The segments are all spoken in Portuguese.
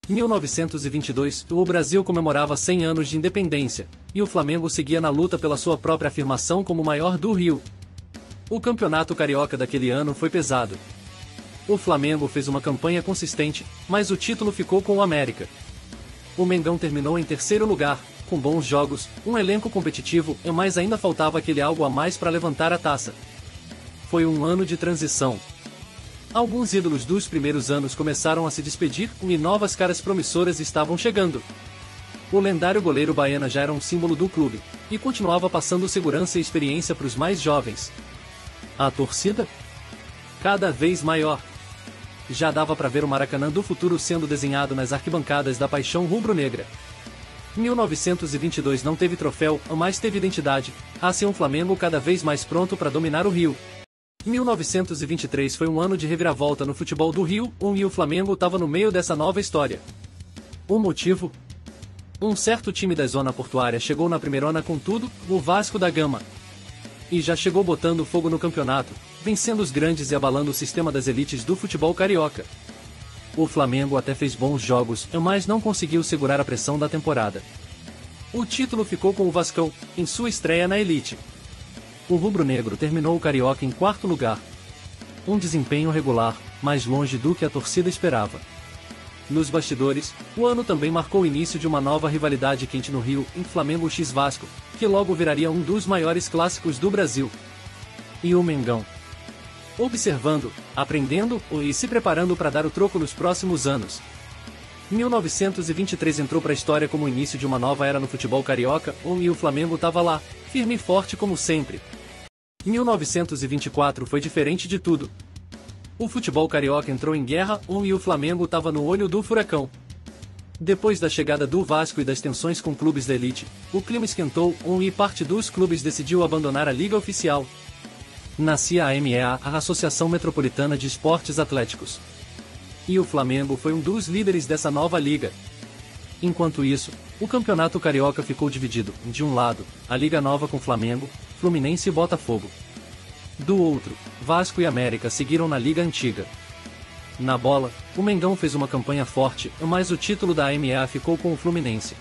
1922, o Brasil comemorava 100 anos de independência, e o Flamengo seguia na luta pela sua própria afirmação como o maior do Rio. O campeonato carioca daquele ano foi pesado. O Flamengo fez uma campanha consistente, mas o título ficou com o América. O Mengão terminou em terceiro lugar, com bons jogos, um elenco competitivo, mas ainda faltava aquele algo a mais para levantar a taça. Foi um ano de transição. Alguns ídolos dos primeiros anos começaram a se despedir e novas caras promissoras estavam chegando. O lendário goleiro Baena já era um símbolo do clube, e continuava passando segurança e experiência para os mais jovens. A torcida? Cada vez maior. Já dava para ver o Maracanã do futuro sendo desenhado nas arquibancadas da paixão rubro-negra. 1922 não teve troféu, mas teve identidade, assim um Flamengo cada vez mais pronto para dominar o Rio. 1923 foi um ano de reviravolta no futebol do Rio, e o Flamengo estava no meio dessa nova história. O motivo? Um certo time da zona portuária chegou na primeirona com tudo, o Vasco da Gama. E já chegou botando fogo no campeonato, vencendo os grandes e abalando o sistema das elites do futebol carioca. O Flamengo até fez bons jogos, mas não conseguiu segurar a pressão da temporada. O título ficou com o Vascão, em sua estreia na elite. O rubro-negro terminou o Carioca em quarto lugar. Um desempenho regular, mais longe do que a torcida esperava. Nos bastidores, o ano também marcou o início de uma nova rivalidade quente no Rio, em Flamengo x Vasco, que logo viraria um dos maiores clássicos do Brasil. E o Mengão? Observando, aprendendo e se preparando para dar o troco nos próximos anos. 1923 entrou para a história como o início de uma nova era no futebol carioca, e o Flamengo estava lá, firme e forte como sempre. 1924 foi diferente de tudo. O futebol carioca entrou em guerra, e o Flamengo estava no olho do furacão. Depois da chegada do Vasco e das tensões com clubes da elite, o clima esquentou, e parte dos clubes decidiu abandonar a liga oficial. Nascia a AMEA, a Associação Metropolitana de Esportes Atléticos. E o Flamengo foi um dos líderes dessa nova liga. Enquanto isso, o campeonato carioca ficou dividido, de um lado, a Liga Nova com Flamengo, Fluminense e Botafogo. Do outro, Vasco e América seguiram na Liga Antiga. Na bola, o Mengão fez uma campanha forte, mas o título da AMEA ficou com o Fluminense.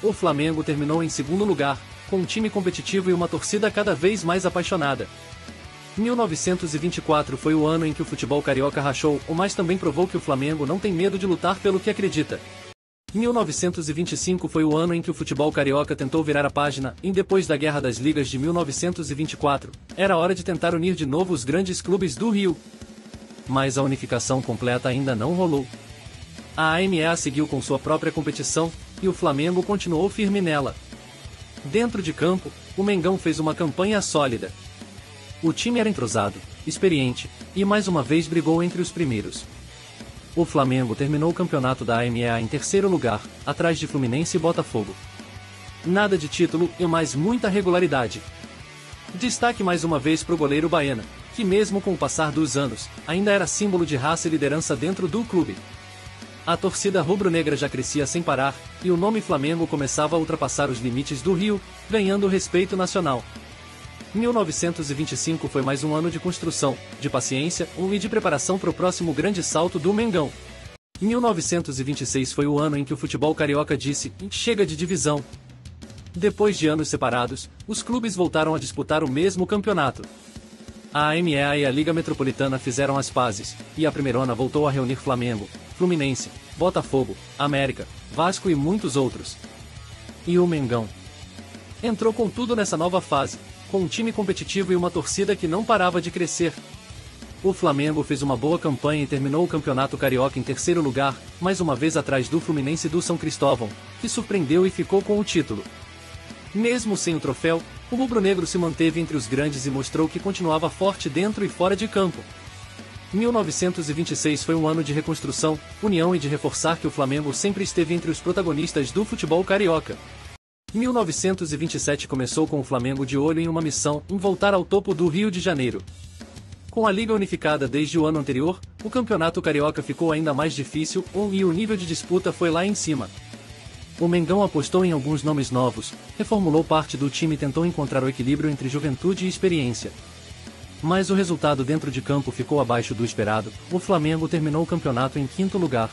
O Flamengo terminou em segundo lugar, com um time competitivo e uma torcida cada vez mais apaixonada. 1924 foi o ano em que o futebol carioca rachou, mas também provou que o Flamengo não tem medo de lutar pelo que acredita. 1925 foi o ano em que o futebol carioca tentou virar a página, e depois da Guerra das Ligas de 1924, era hora de tentar unir de novo os grandes clubes do Rio. Mas a unificação completa ainda não rolou. A AMEA seguiu com sua própria competição, e o Flamengo continuou firme nela. Dentro de campo, o Mengão fez uma campanha sólida. O time era entrosado, experiente, e mais uma vez brigou entre os primeiros. O Flamengo terminou o campeonato da AMEA em terceiro lugar, atrás de Fluminense e Botafogo. Nada de título, mas muita regularidade. Destaque mais uma vez para o goleiro Baena, que mesmo com o passar dos anos, ainda era símbolo de raça e liderança dentro do clube. A torcida rubro-negra já crescia sem parar, e o nome Flamengo começava a ultrapassar os limites do Rio, ganhando respeito nacional. 1925 foi mais um ano de construção, de paciência, e de preparação para o próximo grande salto do Mengão. 1926 foi o ano em que o futebol carioca disse: chega de divisão. Depois de anos separados, os clubes voltaram a disputar o mesmo campeonato. A AMEA e a Liga Metropolitana fizeram as pazes, e a primeirona voltou a reunir Flamengo, Fluminense, Botafogo, América, Vasco e muitos outros. E o Mengão entrou com tudo nessa nova fase, com um time competitivo e uma torcida que não parava de crescer. O Flamengo fez uma boa campanha e terminou o campeonato carioca em terceiro lugar, mais uma vez atrás do Fluminense e do São Cristóvão, que surpreendeu e ficou com o título. Mesmo sem o troféu, o rubro-negro se manteve entre os grandes e mostrou que continuava forte dentro e fora de campo. 1926 foi um ano de reconstrução, união e de reforçar que o Flamengo sempre esteve entre os protagonistas do futebol carioca. 1927 começou com o Flamengo de olho em uma missão, voltar ao topo do Rio de Janeiro. Com a Liga unificada desde o ano anterior, o campeonato carioca ficou ainda mais difícil, e o nível de disputa foi lá em cima. O Mengão apostou em alguns nomes novos, reformulou parte do time e tentou encontrar o equilíbrio entre juventude e experiência. Mas o resultado dentro de campo ficou abaixo do esperado, o Flamengo terminou o campeonato em quinto lugar.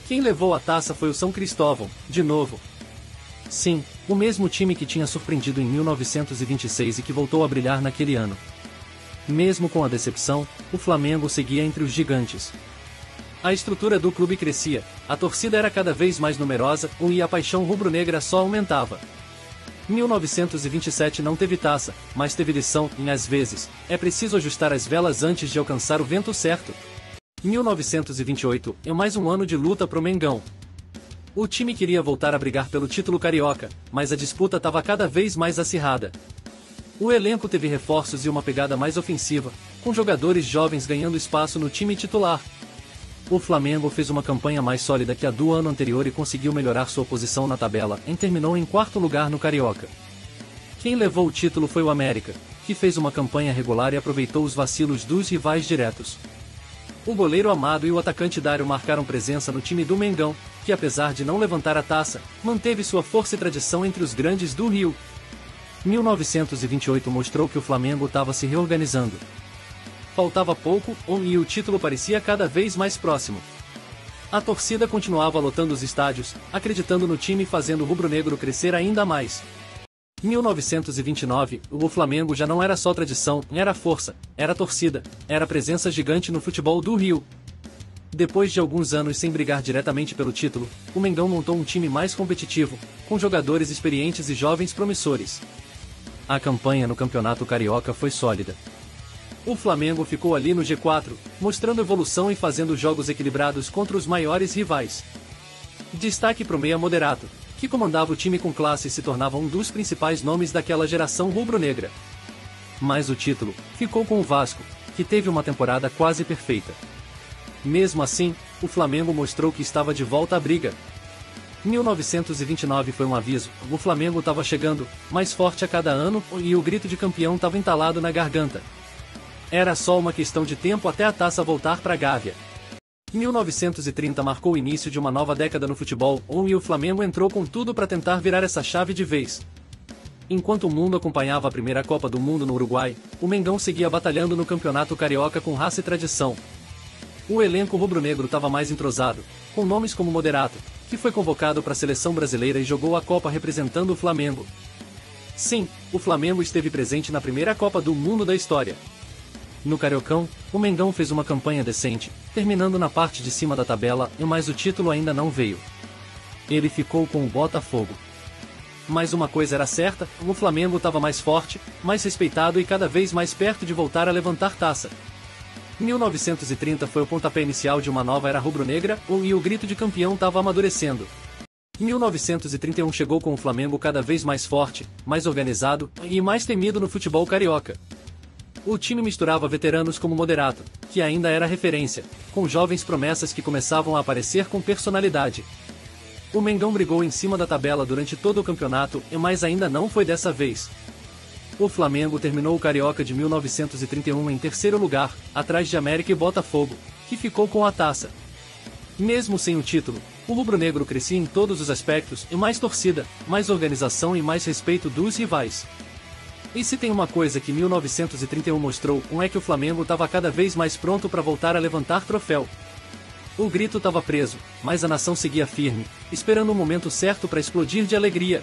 Quem levou a taça foi o São Cristóvão, de novo. Sim, o mesmo time que tinha surpreendido em 1926 e que voltou a brilhar naquele ano. Mesmo com a decepção, o Flamengo seguia entre os gigantes. A estrutura do clube crescia, a torcida era cada vez mais numerosa e a paixão rubro-negra só aumentava. 1927 não teve taça, mas teve lição e às vezes, é preciso ajustar as velas antes de alcançar o vento certo. 1928 é mais um ano de luta pro Mengão. O time queria voltar a brigar pelo título carioca, mas a disputa estava cada vez mais acirrada. O elenco teve reforços e uma pegada mais ofensiva, com jogadores jovens ganhando espaço no time titular. O Flamengo fez uma campanha mais sólida que a do ano anterior e conseguiu melhorar sua posição na tabela e terminou em quarto lugar no Carioca. Quem levou o título foi o América, que fez uma campanha regular e aproveitou os vacilos dos rivais diretos. O goleiro Amado e o atacante Dário marcaram presença no time do Mengão, que apesar de não levantar a taça, manteve sua força e tradição entre os grandes do Rio. 1928 mostrou que o Flamengo estava se reorganizando. Faltava pouco, e o título parecia cada vez mais próximo. A torcida continuava lotando os estádios, acreditando no time e fazendo o rubro-negro crescer ainda mais. 1929, o Flamengo já não era só tradição, era força, era torcida, era presença gigante no futebol do Rio. Depois de alguns anos sem brigar diretamente pelo título, o Mengão montou um time mais competitivo, com jogadores experientes e jovens promissores. A campanha no Campeonato Carioca foi sólida. O Flamengo ficou ali no G4, mostrando evolução e fazendo jogos equilibrados contra os maiores rivais. Destaque pro meia Moderato, que comandava o time com classe e se tornava um dos principais nomes daquela geração rubro-negra. Mas o título ficou com o Vasco, que teve uma temporada quase perfeita. Mesmo assim, o Flamengo mostrou que estava de volta à briga. 1929 foi um aviso, o Flamengo estava chegando, mais forte a cada ano, e o grito de campeão estava entalado na garganta. Era só uma questão de tempo até a taça voltar para a Gávea. 1930 marcou o início de uma nova década no futebol, e o Flamengo entrou com tudo para tentar virar essa chave de vez. Enquanto o mundo acompanhava a primeira Copa do Mundo no Uruguai, o Mengão seguia batalhando no Campeonato Carioca com raça e tradição. O elenco rubro-negro estava mais entrosado, com nomes como Moderato, que foi convocado para a seleção brasileira e jogou a Copa representando o Flamengo. Sim, o Flamengo esteve presente na primeira Copa do Mundo da história. No Cariocão, o Mengão fez uma campanha decente, terminando na parte de cima da tabela, mas o título ainda não veio. Ele ficou com o Botafogo. Mas uma coisa era certa, o Flamengo estava mais forte, mais respeitado e cada vez mais perto de voltar a levantar taça. 1930 foi o pontapé inicial de uma nova era rubro-negra, e o grito de campeão estava amadurecendo. 1931 chegou com o Flamengo cada vez mais forte, mais organizado e mais temido no futebol carioca. O time misturava veteranos como Moderato, que ainda era referência, com jovens promessas que começavam a aparecer com personalidade. O Mengão brigou em cima da tabela durante todo o campeonato, mas ainda não foi dessa vez. O Flamengo terminou o Carioca de 1931 em terceiro lugar, atrás de América e Botafogo, que ficou com a taça. Mesmo sem o título, o rubro-negro crescia em todos os aspectos, e mais torcida, mais organização e mais respeito dos rivais. E se tem uma coisa que 1931 mostrou, é que o Flamengo estava cada vez mais pronto para voltar a levantar troféu. O grito estava preso, mas a nação seguia firme, esperando o momento certo para explodir de alegria.